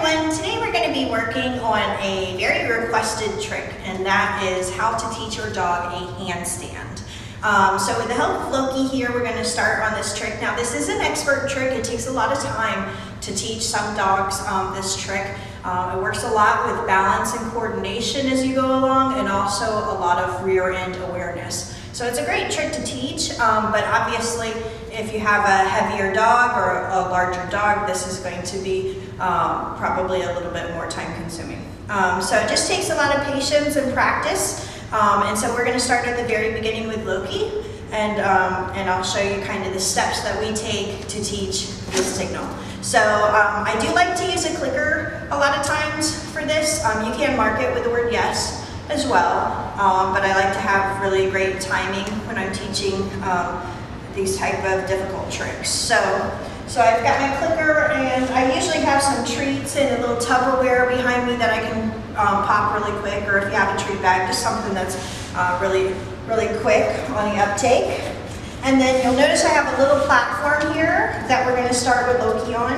everyone. Today we're going to be working on a very requested trick, and that is how to teach your dog a handstand. So with the help of Loki here, we're going to start on this trick. Now this is an expert trick. It takes a lot of time to teach some dogs this trick. It works a lot with balance and coordination as you go along, and also a lot of rear end awareness. So it's a great trick to teach, but obviously if you have a heavier dog or a larger dog, this is going to be probably a little bit more time consuming. So it just takes a lot of patience and practice. And so we're going to start at the very beginning with Loki, and I'll show you kind of the steps that we take to teach this signal. So I do like to use a clicker a lot of times for this. You can mark it with the word yes as well, but I like to have really great timing when I'm teaching these type of difficult tricks. So I've got my clicker, and I usually have some treats in a little Tupperware behind me that I can pop really quick, or if you have a treat bag, just something that's really quick on the uptake. And then you'll notice I have a little platform here that we're going to start with Loki on,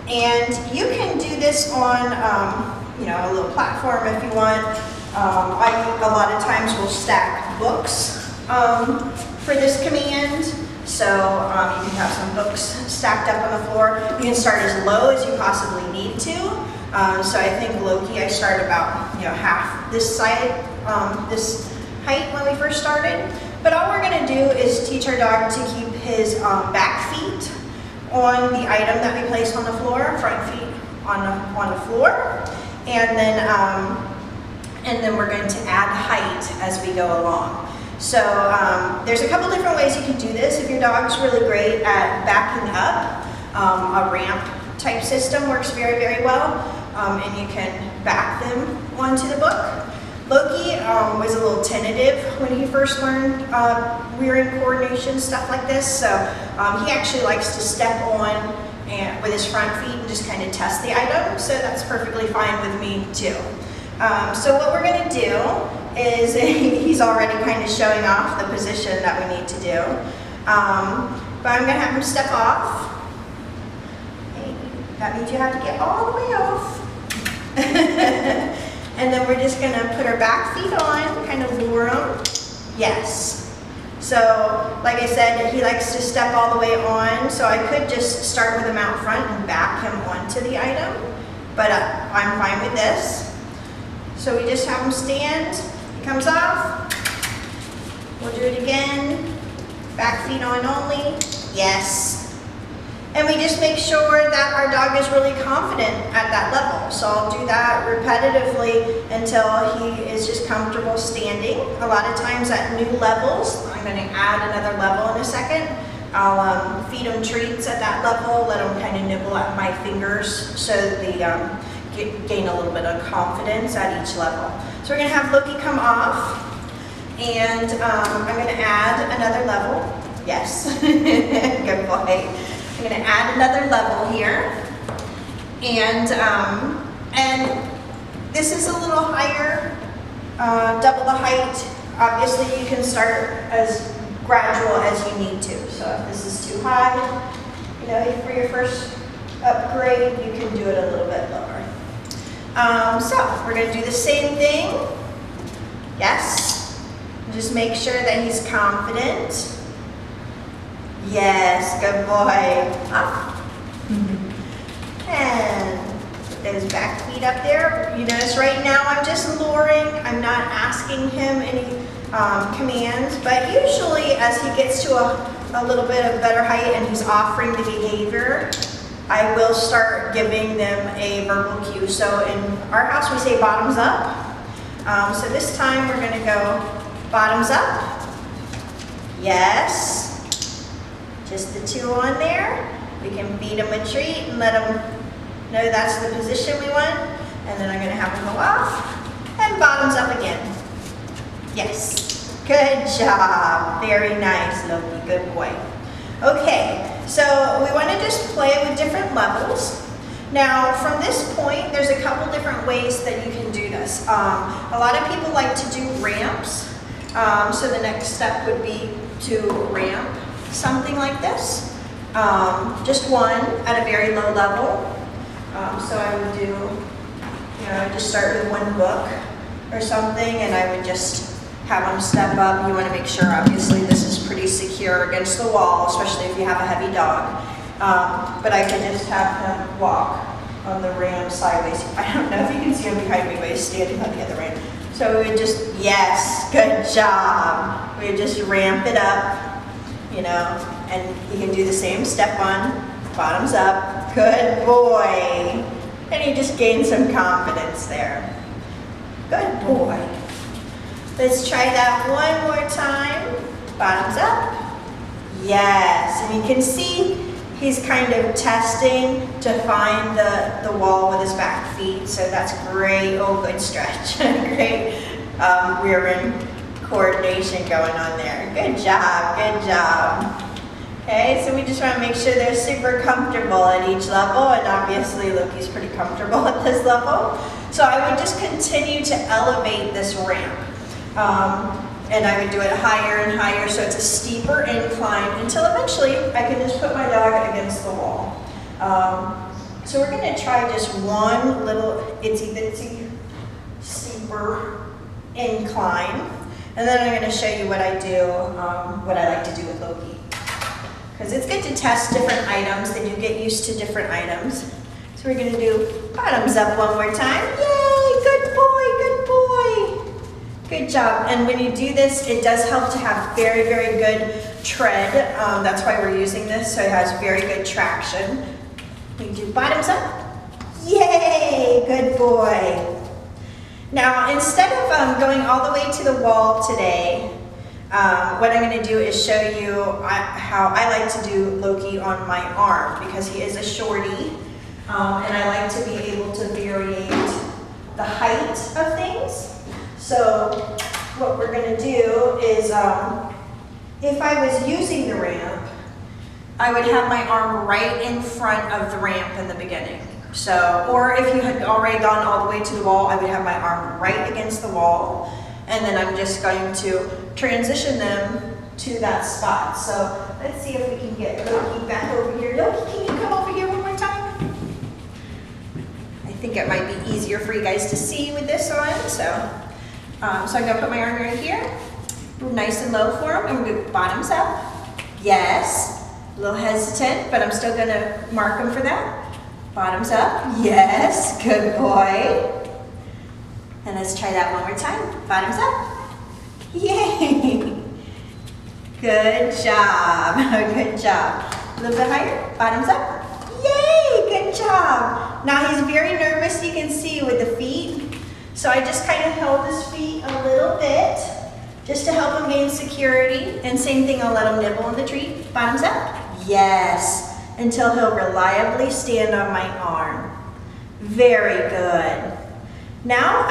and you can do this on a little platform if you want. I a lot of times will stack books for this command. So you can have some books stacked up on the floor. You can start as low as you possibly need to. So I think Loki, I start about half this side, this height when we first started. But all we're going to do is teach our dog to keep his back feet on the item that we place on the floor, front feet on the floor, and then we're going to add height as we go along. So there's a couple different ways you can do this. If your dog's really great at backing up, a ramp type system works very, very well, and you can back them onto the book. Loki was a little tentative when he first learned rear end coordination, stuff like this, so he actually likes to step on with his front feet and just kind of test the item, so that's perfectly fine with me too. So what we're going to do is, he's already kind of showing off the position that we need to do, but I'm going to have him step off. That means you have to get all the way off. And then we're just going to put our back feet on, kind of lure him. Yes. So, like I said, he likes to step all the way on, so I could just start with him out front and back him onto the item, but I'm fine with this. So we just have him stand, he comes off, we'll do it again, back feet on only, yes. And we just make sure that our dog is really confident at that level. So I'll do that repetitively until he is just comfortable standing. A lot of times at new levels, I'm going to add another level in a second. I'll feed him treats at that level, let him kind of nibble at my fingers so they gain a little bit of confidence at each level. So we're going to have Loki come off, and I'm going to add another level. Yes, good boy. I'm going to add another level here, and this is a little higher, double the height. Obviously you can start as gradual as you need to, so if this is too high, for your first upgrade, you can do it a little bit lower. So we're going to do the same thing. Yes, just make sure that he's confident. Yes, good boy. Up. And put those back feet up there. You notice right now I'm just luring. I'm not asking him any commands, but usually as he gets to a little bit of better height and he's offering the behavior, I will start giving them a verbal cue. So in our house we say bottoms up. So this time we're going to go bottoms up. Yes. Just the two on there. We can feed him a treat and let him know that's the position we want. And then I'm going to have him go off and bottoms up again. Yes. Good job. Very nice, Loki. Good boy. Okay, so we want to just play with different levels. Now, from this point, there's a couple different ways that you can do this. A lot of people like to do ramps. So the next step would be to ramp something like this. Just one at a very low level. So I would do, you know, I would just start with one book or something, and I would just have them step up. You want to make sure, obviously, this is pretty secure against the wall, especially if you have a heavy dog. But I could just have him walk on the ramp sideways. I don't know if you can see him behind me, but he's standing on the other ramp. So we would just, yes, good job. We would just ramp it up, you know, and you can do the same step on, bottoms up, good boy. And you just gain some confidence there. Good boy. Let's try that one more time. Bottoms up. Yes, and you can see he's kind of testing to find the wall with his back feet, so that's great. Oh, good stretch. Great rear end coordination going on there. Good job, good job. Okay, so we just want to make sure they're super comfortable at each level, and obviously Loki's pretty comfortable at this level. So I would just continue to elevate this ramp. And I would do it higher and higher, so it's a steeper incline until eventually I can just put my dog against the wall. So we're going to try just one little itsy bitsy steeper incline, and then I'm going to show you what I do, what I like to do with Loki. Because it's good to test different items. They do get used to different items. So we're going to do bottoms up one more time. Yay, good boy, good boy. Good job. And when you do this, it does help to have very, very good tread. That's why we're using this, so it has very good traction. We do bottoms up. Yay, good boy. Now, instead of going all the way to the wall today, what I'm going to do is show you how I like to do Loki on my arm, because he is a shorty, and I like to be able to variate the height of things. So what we're going to do is, if I was using the ramp, I would have my arm right in front of the ramp in the beginning. So, or if you had already gone all the way to the wall, I would have my arm right against the wall, and then I'm just going to transition them to that spot. So let's see if we can get Loki back over here. Loki, can you come over here one more time? I think it might be easier for you guys to see with this on. So I'm going to put my arm right here, nice and low for him, and we're going to bottoms up. Yes, a little hesitant, but I'm still going to mark him for that. Bottoms up. Yes, good boy. And let's try that one more time. Bottoms up. Yay. Good job. Good job. A little bit higher. Bottoms up. Yay. Good job. Now he's very nervous, you can see, with the feet. So I just kind of held his feet a little bit just to help him gain security. And same thing, I'll let him nibble in the treat. Bottoms up. Yes. Until he'll reliably stand on my arm. Very good. Now,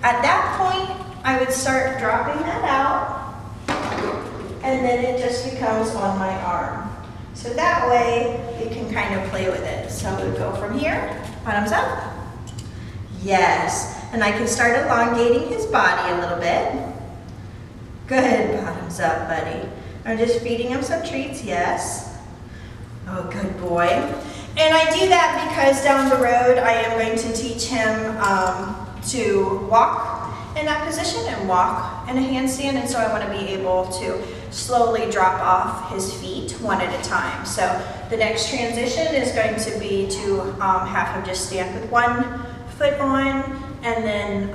at that point, I would start dropping that out, and then it just becomes on my arm. So that way, you can kind of play with it. So we go from here, bottoms up. Yes, and I can start elongating his body a little bit. Good, bottoms up, buddy. I'm just feeding him some treats, yes. Oh, good boy. And I do that because down the road, I am going to teach him to walk in that position and walk in a handstand. And so I want to be able to slowly drop off his feet one at a time. So the next transition is going to be to have him just stand with one foot on, and then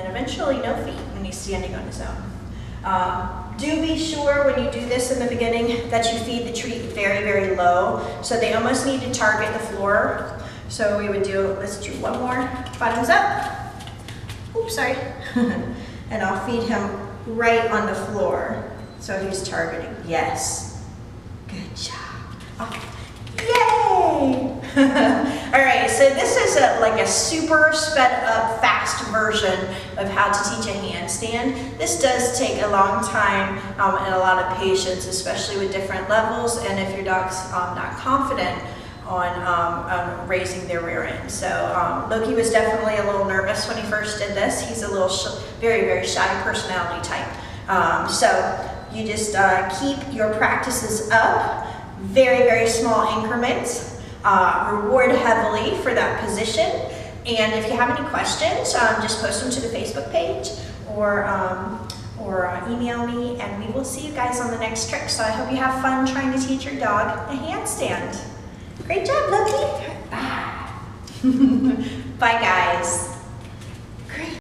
eventually no feet when he's standing on his own. Do be sure when you do this in the beginning that you feed the treat very, very low. So they almost need to target the floor. So we would do, let's do one more. Bottoms up. Oops, sorry. And I'll feed him right on the floor. So he's targeting. Yes. Good job. Okay. Yay! All right, so this is like a super sped up, fast version of how to teach a handstand. This does take a long time and a lot of patience, especially with different levels, and if your dog's not confident on raising their rear end. So Loki was definitely a little nervous when he first did this. He's a little very, very shy personality type. So you just keep your practices up, very, very small increments. reward heavily for that position. And if you have any questions, just post them to the Facebook page or email me, and we will see you guys on the next trick. So I hope you have fun trying to teach your dog a handstand. Great job, Loki. Bye. Bye, guys.